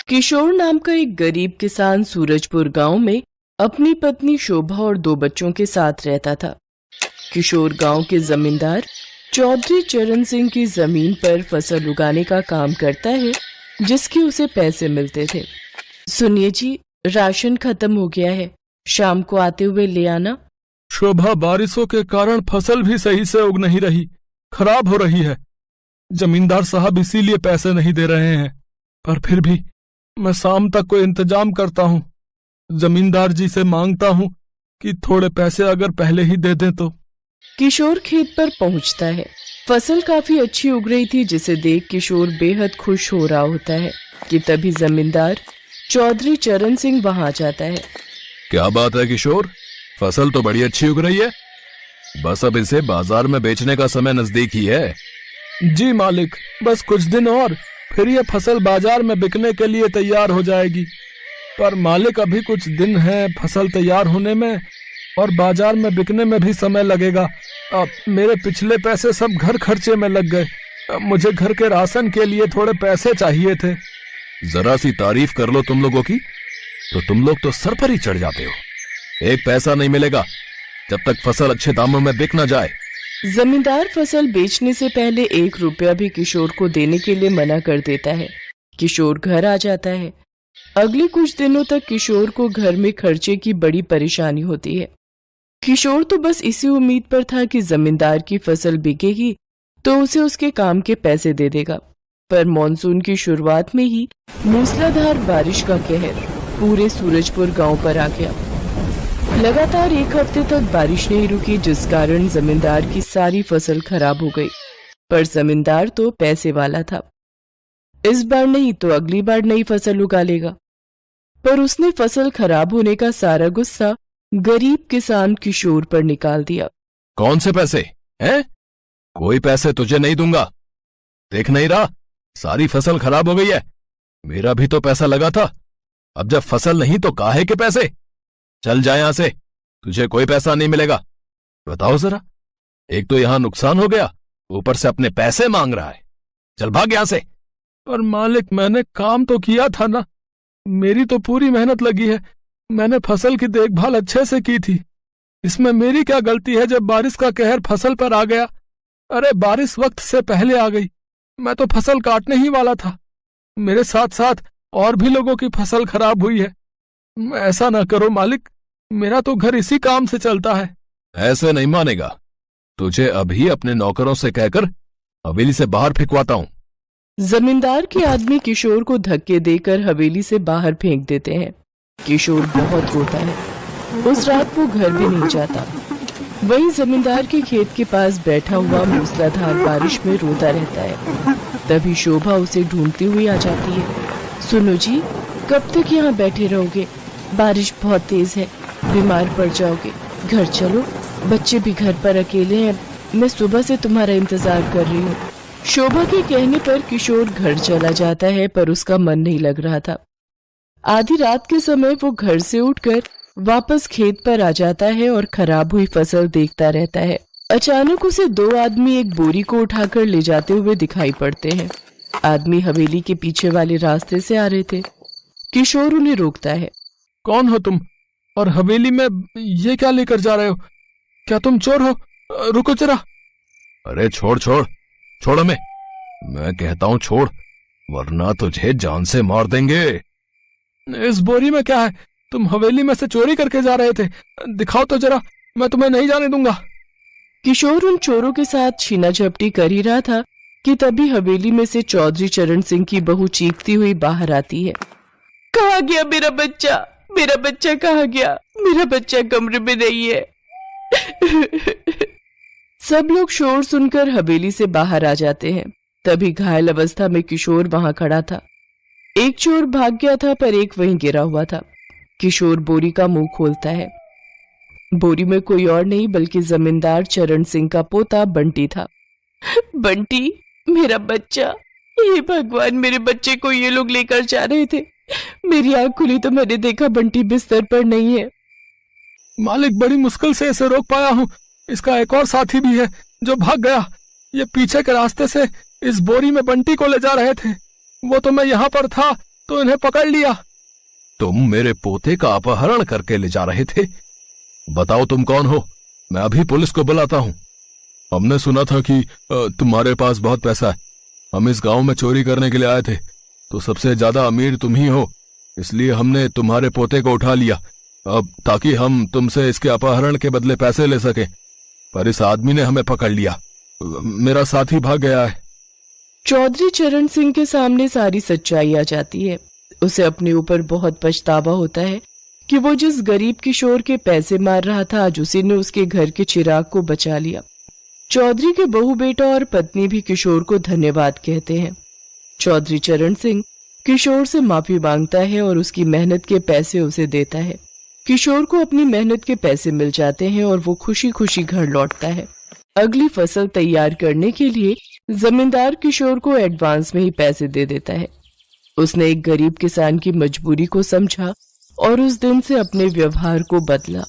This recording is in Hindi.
किशोर नाम का एक गरीब किसान सूरजपुर गांव में अपनी पत्नी शोभा और 2 बच्चों के साथ रहता था। किशोर गांव के जमींदार चौधरी चरण सिंह की जमीन पर फसल उगाने का काम करता है, जिसके उसे पैसे मिलते थे। सुनिए जी, राशन खत्म हो गया है, शाम को आते हुए ले आना। शोभा, बारिशों के कारण फसल भी सही से उग नहीं रही, खराब हो रही है। जमींदार साहब इसीलिए पैसे नहीं दे रहे हैं, पर फिर भी मैं शाम तक कोई इंतजाम करता हूँ। जमींदार जी से मांगता हूँ कि थोड़े पैसे अगर पहले ही दे दें तो। किशोर खेत पर पहुंचता है। फसल काफी अच्छी उग रही थी, जिसे देख किशोर बेहद खुश हो रहा होता है कि तभी जमींदार चौधरी चरण सिंह वहां आ जाता है। क्या बात है किशोर, फसल तो बड़ी अच्छी उग रही है, बस अब इसे बाजार में बेचने का समय नजदीक ही है। जी मालिक, बस कुछ दिन और फिर ये फसल बाजार में बिकने के लिए तैयार हो जाएगी। पर मालिक, अभी कुछ दिन है फसल तैयार होने में और बाजार में बिकने में भी समय लगेगा। अब मेरे पिछले पैसे सब घर खर्चे में लग गए। अब मुझे घर के राशन के लिए थोड़े पैसे चाहिए थे। जरा सी तारीफ कर लो तुम लोगों की, तो तुम लोग तो सर पर ही चढ़ जाते हो। एक पैसा नहीं मिलेगा जब तक फसल अच्छे दामों में बिक न जाए। जमींदार फसल बेचने से पहले 1 रुपया भी किशोर को देने के लिए मना कर देता है। किशोर घर आ जाता है। अगले कुछ दिनों तक किशोर को घर में खर्चे की बड़ी परेशानी होती है। किशोर तो बस इसी उम्मीद पर था कि जमींदार की फसल बिकेगी तो उसे उसके काम के पैसे दे देगा, पर मॉनसून की शुरुआत में ही मूसलाधार बारिश का कहर पूरे सूरजपुर गांव पर आ गया। लगातार 1 हफ्ते तक बारिश नहीं रुकी, जिस कारण जमींदार की सारी फसल खराब हो गई। पर जमींदार तो पैसे वाला था, इस बार नहीं तो अगली बार नई फसल उगा लेगा। पर उसने फसल खराब होने का सारा गुस्सा गरीब किसान किशोर पर निकाल दिया। कौन से पैसे हैं? कोई पैसे तुझे नहीं दूंगा। देख नहीं रहा, सारी फसल खराब हो गई है। मेरा भी तो पैसा लगा था। अब जब फसल नहीं तो काहे के पैसे? चल जा यहां से, तुझे कोई पैसा नहीं मिलेगा। बताओ जरा, एक तो यहां नुकसान हो गया, ऊपर से अपने पैसे मांग रहा है। चल भाग यहां से। पर मालिक, मैंने काम तो किया था ना, मेरी तो पूरी मेहनत लगी है। मैंने फसल की देखभाल अच्छे से की थी। इसमें मेरी क्या गलती है जब बारिश का कहर फसल पर आ गया? अरे बारिश वक्त से पहले आ गई, मैं तो फसल काटने ही वाला था। मेरे साथ साथ और भी लोगों की फसल खराब हुई है। ऐसा ना करो मालिक, मेरा तो घर इसी काम से चलता है। ऐसे नहीं मानेगा, तुझे अभी अपने नौकरों से कहकर हवेली से बाहर फेंकवाता हूँ। जमींदार के आदमी किशोर को धक्के देकर हवेली से बाहर फेंक देते हैं। किशोर बहुत रोता है। उस रात वो घर भी नहीं जाता, वहीं जमींदार के खेत के पास बैठा हुआ मूसलाधार बारिश में रोता रहता है। तभी शोभा उसे ढूंढती हुई आ जाती है। सुनो जी, कब तक यहाँ बैठे रहोगे? बारिश बहुत तेज है, बीमार पड़ जाओगे। घर चलो, बच्चे भी घर पर अकेले हैं, मैं सुबह से तुम्हारा इंतजार कर रही हूँ। शोभा के कहने पर किशोर घर चला जाता है, पर उसका मन नहीं लग रहा था। आधी रात के समय वो घर से उठकर वापस खेत पर आ जाता है और खराब हुई फसल देखता रहता है। अचानक उसे 2 आदमी एक बोरी को उठाकर ले जाते हुए दिखाई पड़ते हैं। आदमी हवेली के पीछे वाले रास्ते से आ रहे थे। किशोर उन्हें रोकता है। कौन हो तुम, और हवेली में ये क्या लेकर जा रहे हो? क्या तुम चोर हो? रुको जरा। अरे छोड़ छोड़ छोड़ हमें, मैं कहता हूँ छोड़, वरना तुझे जान से मार देंगे। इस बोरी में क्या है? तुम हवेली में से चोरी करके जा रहे थे, दिखाओ तो जरा, मैं तुम्हें नहीं जाने दूंगा। किशोर उन चोरों के साथ छीना झपटी कर ही रहा था कि तभी हवेली में से चौधरी चरण सिंह की बहू चीखती हुई बाहर आती है। कहाँ गया मेरा बच्चा? मेरा बच्चा कहाँ गया? मेरा बच्चा कमरे में नहीं है। सब लोग शोर सुनकर हवेली से बाहर आ जाते हैं। तभी घायल अवस्था में किशोर वहां खड़ा था। एक चोर भाग गया था, पर एक वहीं गिरा हुआ था। किशोर बोरी का मुंह खोलता है। बोरी में कोई और नहीं बल्कि जमींदार चरण सिंह का पोता बंटी था। बंटी, मेरा बच्चा। हे भगवान, मेरे बच्चे को ये लोग लेकर जा रहे थे। मेरी आंख खुली तो मैंने देखा बंटी बिस्तर पर नहीं है। मालिक, बड़ी मुश्किल से इसे रोक पाया हूँ। इसका एक और साथी भी है जो भाग गया। ये पीछे के रास्ते से इस बोरी में बंटी को ले जा रहे थे। वो तो मैं यहाँ पर था तो इन्हें पकड़ लिया। तुम मेरे पोते का अपहरण करके ले जा रहे थे। बताओ तुम कौन हो, मैं अभी पुलिस को बुलाता हूँ। हमने सुना था कि तुम्हारे पास बहुत पैसा है। हम इस गांव में चोरी करने के लिए आए थे, तो सबसे ज्यादा अमीर तुम ही हो, इसलिए हमने तुम्हारे पोते को उठा लिया, अब ताकि हम तुमसे इसके अपहरण के बदले पैसे ले सकें। पर इस आदमी ने हमें पकड़ लिया, मेरा साथी भाग गया है। चौधरी चरण सिंह के सामने सारी सच्चाई आ जाती है। उसे अपने ऊपर बहुत पछतावा होता है कि वो जिस गरीब किशोर के पैसे मार रहा था, आज उसी ने उसके घर के चिराग को बचा लिया। चौधरी के बहू बेटा और पत्नी भी किशोर को धन्यवाद कहते हैं। चौधरी चरण सिंह किशोर से माफी मांगता है और उसकी मेहनत के पैसे उसे देता है। किशोर को अपनी मेहनत के पैसे मिल जाते हैं और वो खुशी खुशी घर लौटता है। अगली फसल तैयार करने के लिए जमींदार किशोर को एडवांस में ही पैसे दे देता है। उसने एक गरीब किसान की मजबूरी को समझा और उस दिन से अपने व्यवहार को बदला।